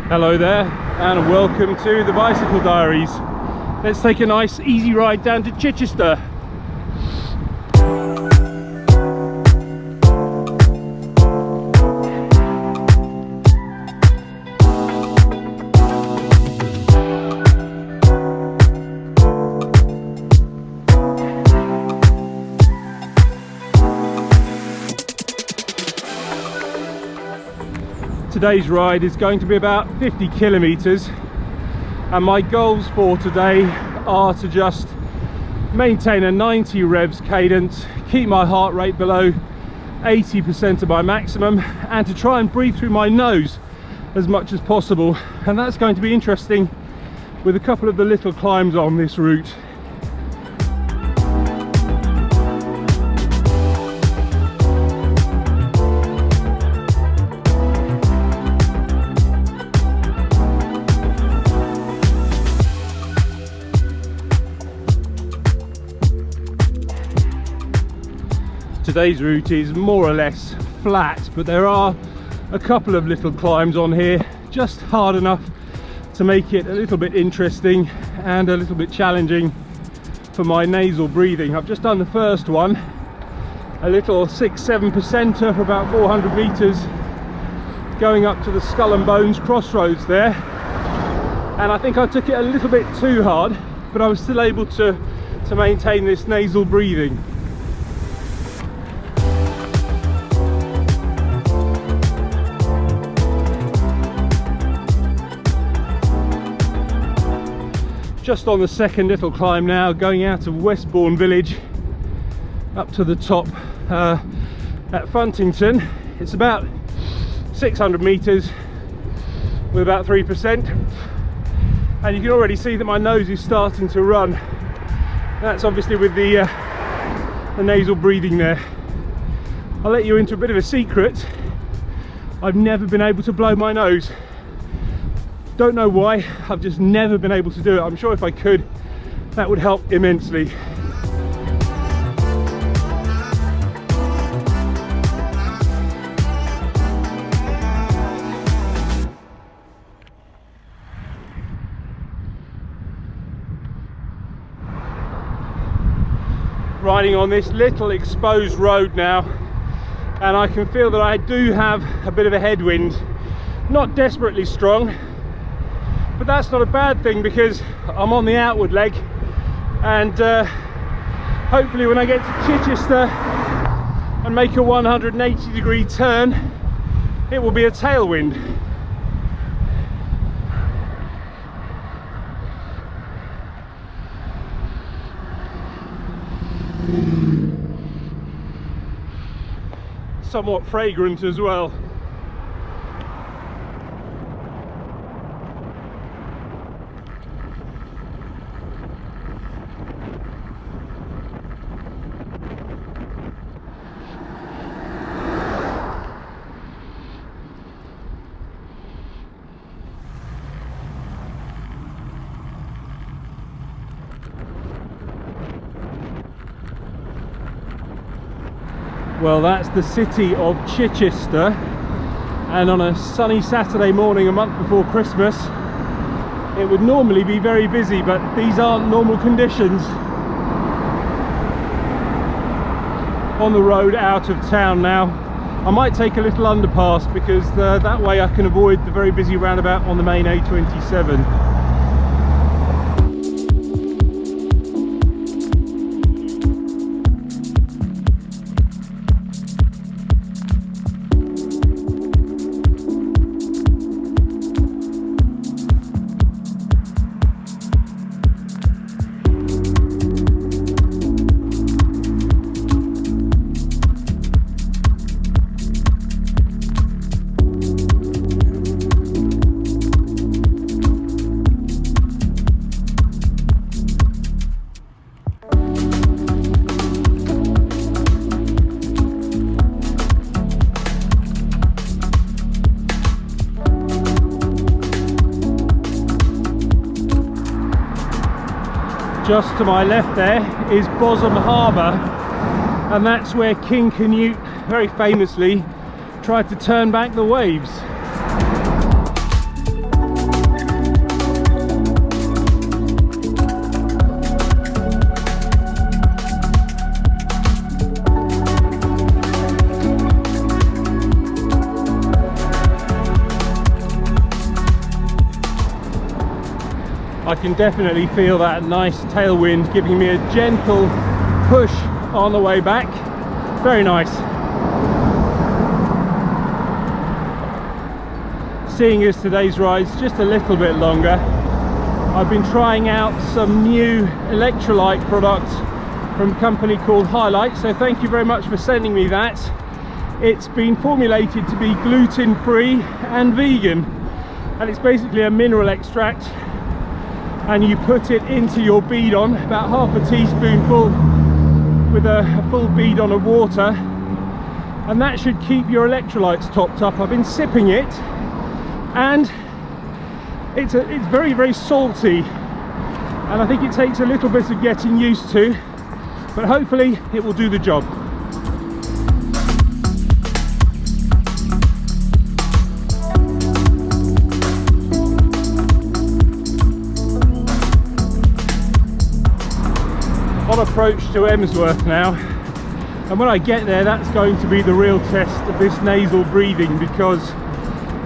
Hello there and welcome to the Bicycle Diaries. Let's take a nice easy ride down to Chichester. Today's ride is going to be about 50 kilometers, and my goals for today are to just maintain a 90 revs cadence, keep my heart rate below 80% of my maximum, and to try and breathe through my nose as much as possible. And that's going to be interesting with a couple of the little climbs on this route. Today's route is more or less flat, but there are a couple of little climbs on here, just hard enough to make it a little bit interesting and a little bit challenging for my nasal breathing. I've just done the first one, a little 6-7%er for about 400 meters, going up to the Skull and Bones crossroads there, and I think I took it a little bit too hard, but I was still able to maintain this nasal breathing. Just on the second little climb now, going out of Westbourne village up to the top at Funtington. It's about 600 meters with about 3%, and you can already see that my nose is starting to run. That's obviously with the nasal breathing there. I'll let you into a bit of a secret. I've never been able to blow my nose. Don't know why, I've just never been able to do it. I'm sure if I could, that would help immensely. Riding on this little exposed road now, and I can feel that I do have a bit of a headwind. Not desperately strong, but that's not a bad thing because I'm on the outward leg, and hopefully when I get to Chichester and make a 180-degree turn, it will be a tailwind. Somewhat fragrant as well. Well, that's the city of Chichester, and on a sunny Saturday morning a month before Christmas, it would normally be very busy, but these aren't normal conditions. On the road out of town now. I might take a little underpass because that way I can avoid the very busy roundabout on the main A27. Just to my left there is Bosham Harbour, and that's where King Canute very famously tried to turn back the waves. I can definitely feel that nice tailwind giving me a gentle push on the way back. Very nice. Seeing as today's ride's just a little bit longer, I've been trying out some new electrolyte product from a company called Highlight, so thank you very much for sending me that. It's been formulated to be gluten-free and vegan, and it's basically a mineral extract, and you put it into your bidon, about half a teaspoonful with a full bidon of water, and that should keep your electrolytes topped up. I've been sipping it, and it's very, very salty, and I think it takes a little bit of getting used to, but hopefully it will do the job. On approach to Emsworth now, and when I get there, that's going to be the real test of this nasal breathing, because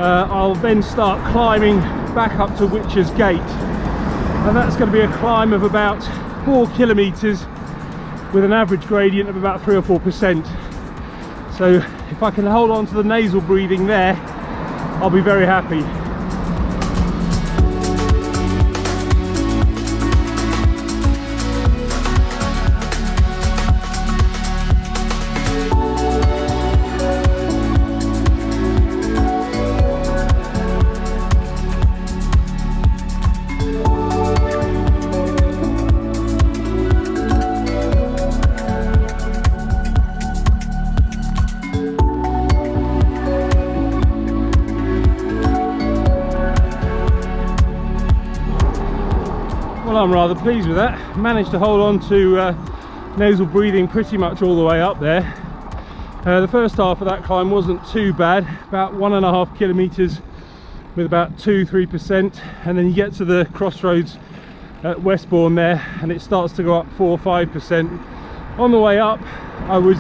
I'll then start climbing back up to Witcher's Gate, and that's going to be a climb of about 4 kilometers with an average gradient of about 3 or 4%. So if I can hold on to the nasal breathing there, I'll be very happy. Well, I'm rather pleased with that. Managed to hold on to nasal breathing pretty much all the way up there. The first half of that climb wasn't too bad, about 1.5 kilometers with about 2-3%, and then you get to the crossroads at Westbourne there and it starts to go up 4 or 5%. On the way up I was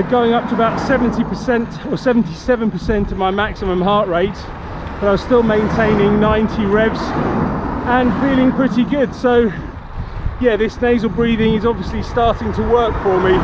going up to about 70% or 77% of my maximum heart rate, but I was still maintaining 90 revs and feeling pretty good. So yeah, this nasal breathing is obviously starting to work for me.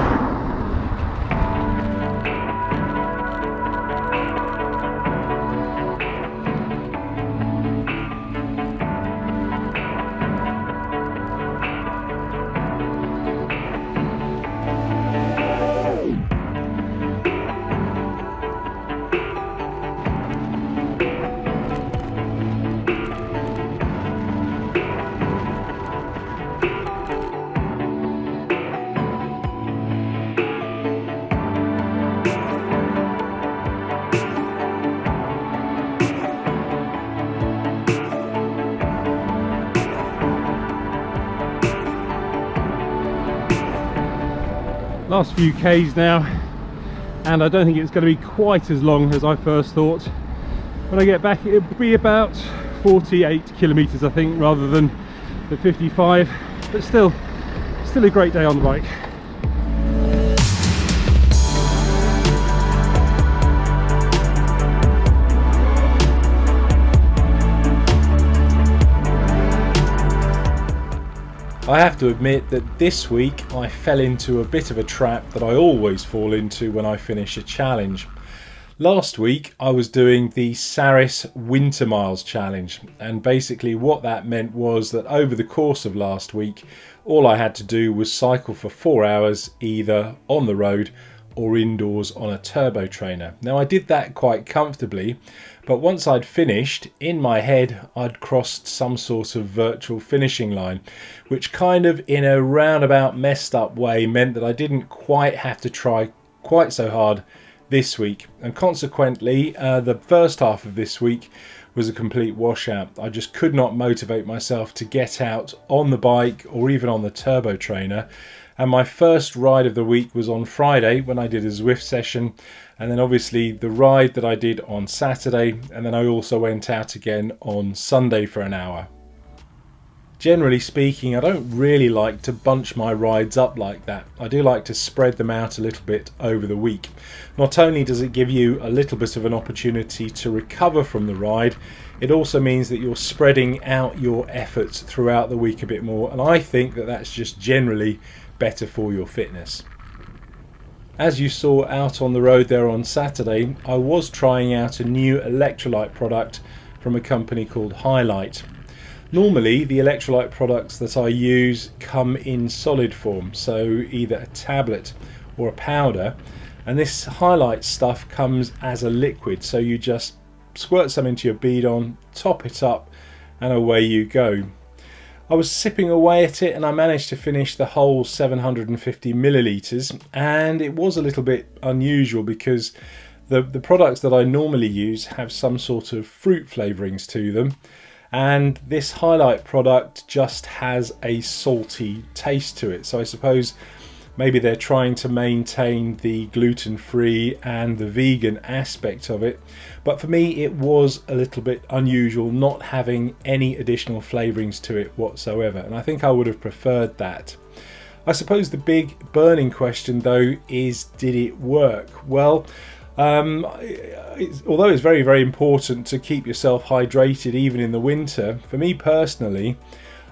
Last few Ks now, and I don't think it's going to be quite as long as I first thought. When I get back it'll be about 48 kilometers I think, rather than the 55, but still a great day on the bike. I have to admit that this week I fell into a bit of a trap that I always fall into when I finish a challenge. Last week I was doing the Saris Winter Miles challenge, and basically what that meant was that over the course of last week all I had to do was cycle for 4 hours either on the road or indoors on a turbo trainer. Now I did that quite comfortably, but once I'd finished, in my head I'd crossed some sort of virtual finishing line, which kind of in a roundabout messed up way meant that I didn't quite have to try quite so hard this week, and consequently the first half of this week was a complete washout. I just could not motivate myself to get out on the bike or even on the turbo trainer. And my first ride of the week was on Friday when I did a Zwift session, and then obviously the ride that I did on Saturday, and then I also went out again on Sunday for an hour. generally speaking, I don't really like to bunch my rides up like that. I do like to spread them out a little bit over the week. Not only does it give you a little bit of an opportunity to recover from the ride, it also means that you're spreading out your efforts throughout the week a bit more, and I think that that's just generally better for your fitness. As you saw out on the road there on Saturday, I was trying out a new electrolyte product from a company called Highlight. Normally the electrolyte products that I use come in solid form, so either a tablet or a powder, and this Highlight stuff comes as a liquid, so you just squirt some into your bidon, top it up, and away you go. I was sipping away at it and I managed to finish the whole 750 millilitres, and it was a little bit unusual because the products that I normally use have some sort of fruit flavourings to them, and this Highlight product just has a salty taste to it. So I suppose maybe they're trying to maintain the gluten-free and the vegan aspect of it, but for me it was a little bit unusual not having any additional flavourings to it whatsoever, and I think I would have preferred that. I suppose the big burning question though is, did it work? Well, although it's very, very important to keep yourself hydrated even in the winter, for me personally,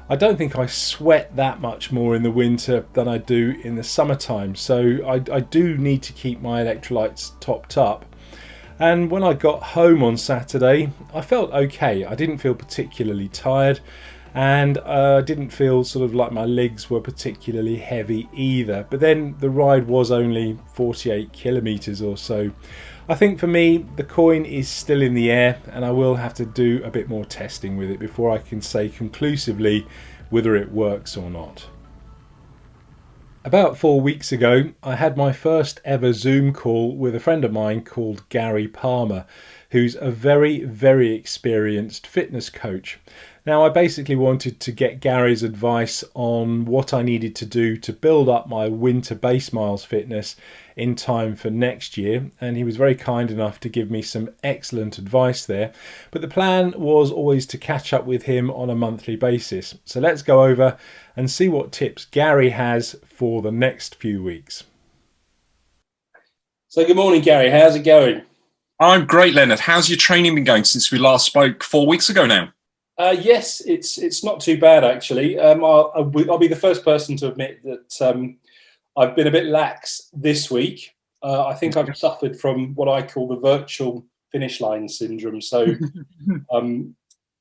I don't think I sweat that much more in the winter than I do in the summertime, so I do need to keep my electrolytes topped up. And when I got home on Saturday, I felt okay. I didn't feel particularly tired, and I didn't feel sort of like my legs were particularly heavy either. But then the ride was only 48 kilometers or so. I think for me the coin is still in the air, and I will have to do a bit more testing with it before I can say conclusively whether it works or not. About 4 weeks ago I had my first ever Zoom call with a friend of mine called Gary Palmer, who's a very, very experienced fitness coach. Now I basically wanted to get Gary's advice on what I needed to do to build up my winter base miles fitness in time for next year, and he was very kind enough to give me some excellent advice there. But the plan was always to catch up with him on a monthly basis. So let's go over and see what tips Gary has for the next few weeks. So good morning, Gary. How's it going? I'm great, Leonard. How's your training been going since we last spoke 4 weeks ago now? Yes, it's not too bad actually. I'll be the first person to admit that I've been a bit lax this week. I think I've suffered from what I call the virtual finish line syndrome. So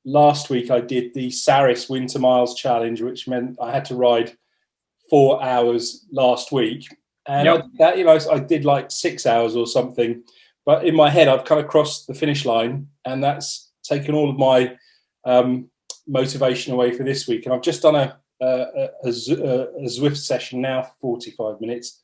last week I did the Saris Winter Miles challenge, which meant I had to ride 4 hours last week, and I did like 6 hours or something. But in my head, I've kind of crossed the finish line, and that's taken all of my motivation away for this week. And I've just done a Zwift session now for 45 minutes,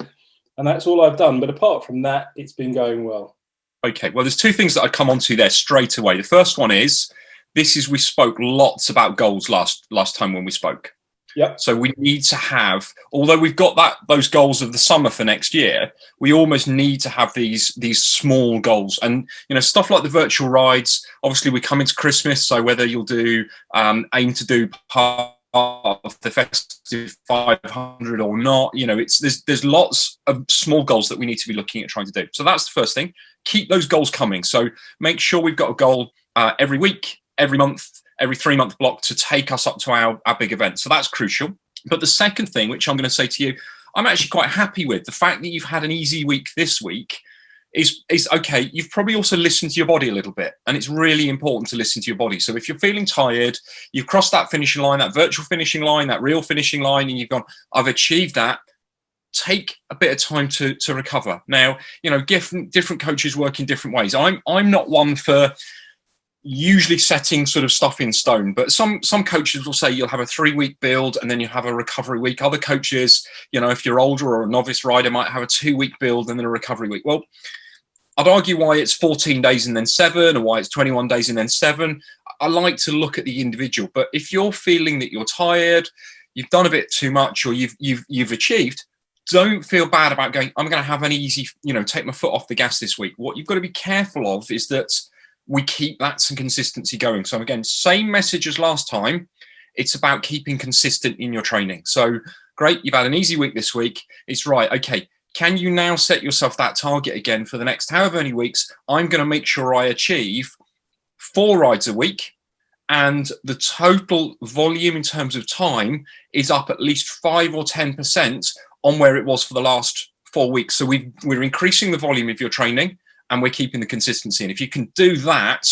and that's all I've done. But apart from that, it's been going well. Okay, well, there's two things that I come onto there straight away. The first one is, we spoke lots about goals last time when we spoke. Yep. So we need to have, although we've got those goals of the summer for next year, we almost need to have these small goals. And stuff like the virtual rides. Obviously, we come into Christmas, so whether you'll do aim to do part of the festive 500 or not, there's lots of small goals that we need to be looking at trying to do. So that's the first thing. Keep those goals coming. So make sure we've got a goal every week, every month, every 3 month block to take us up to our big event. So that's crucial. But the second thing, which I'm going to say to you, I'm actually quite happy with the fact that you've had an easy week this week is okay. You've probably also listened to your body a little bit, and it's really important to listen to your body. So if you're feeling tired, you've crossed that finishing line, that virtual finishing line, that real finishing line, and you've gone, I've achieved that. Take a bit of time to recover. Now, different coaches work in different ways. I'm not one for usually setting sort of stuff in stone, but some coaches will say you'll have a 3 week build and then you have a recovery week. Other coaches, if you're older or a novice rider, might have a 2 week build and then a recovery week. Well, I'd argue why it's 14 days and then 7, or why it's 21 days and then 7. I like to look at the individual, but if you're feeling that you're tired, you've done a bit too much, or you've achieved, don't feel bad about going, I'm going to have an easy, take my foot off the gas this week. What you've got to be careful of is that we keep that some consistency going. So again, same message as last time. It's about keeping consistent in your training. So great, you've had an easy week this week. It's right, okay, can you now set yourself that target again for the next however many weeks? I'm going to make sure I achieve 4 rides a week, and the total volume in terms of time is up at least 5 or 10% on where it was for the last 4 weeks. So we're increasing the volume of your training, and we're keeping the consistency. And if you can do that,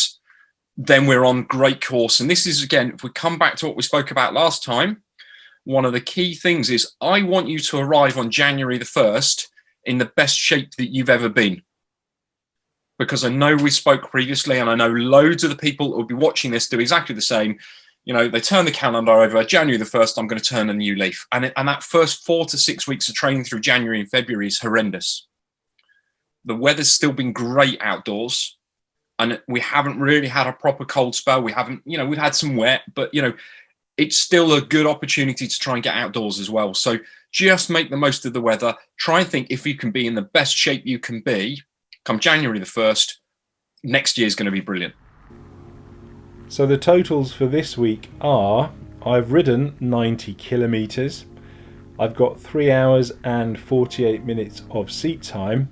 then we're on great course. And this is, again, if we come back to what we spoke about last time, one of the key things is I want you to arrive on January the 1st in the best shape that you've ever been. Because I know we spoke previously, and I know loads of the people who will be watching this do exactly the same. You know, they turn the calendar over, January the 1st, I'm going to turn a new leaf. And that first 4 to 6 weeks of training through January and February is horrendous. The weather's still been great outdoors, and we haven't really had a proper cold spell. We haven't, you know, we've had some wet, but, you know, it's still a good opportunity to try and get outdoors as well. So just make the most of the weather. Try and think if you can be in the best shape you can be come January the 1st, next year is going to be brilliant. So the totals for this week are, I've ridden 90 kilometres, I've got 3 hours and 48 minutes of seat time,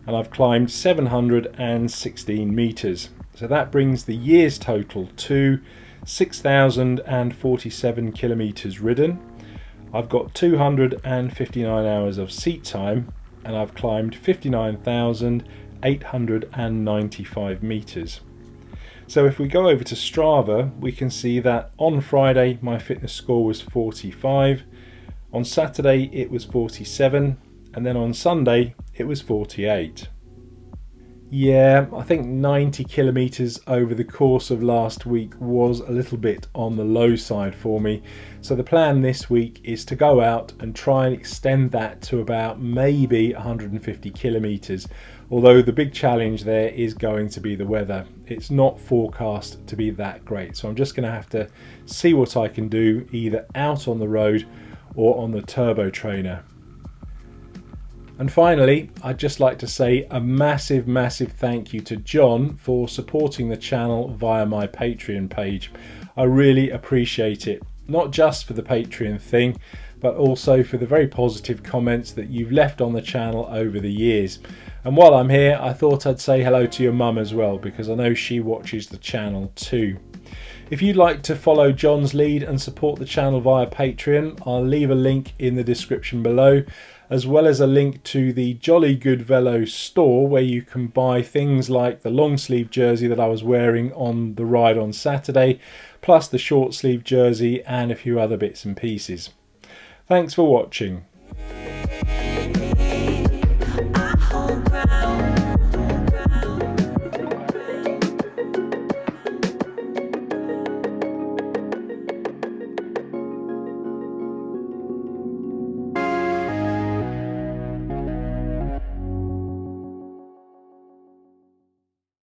and I've climbed 716 metres. So that brings the year's total to 6,047 kilometres ridden. I've got 259 hours of seat time, and I've climbed 59,895 metres. So if we go over to Strava, we can see that on Friday my fitness score was 45, on Saturday it was 47, and then on Sunday it was 48. Yeah, I think 90 kilometres over the course of last week was a little bit on the low side for me. So the plan this week is to go out and try and extend that to about maybe 150 kilometres. Although the big challenge there is going to be the weather. It's not forecast to be that great. So I'm just going to have to see what I can do either out on the road or on the turbo trainer. And finally, I'd just like to say a massive thank you to John for supporting the channel via my Patreon page. I really appreciate it, not just for the Patreon thing, but also for the very positive comments that you've left on the channel over the years. And while I'm here, I thought I'd say hello to your mum as well, because I know she watches the channel too. If you'd like to follow John's lead and support the channel via Patreon, I'll leave a link in the description below, as well as a link to the Jolly Good Velo store, where you can buy things like the long sleeve jersey that I was wearing on the ride on Saturday, plus the short sleeve jersey and a few other bits and pieces. Thanks for watching.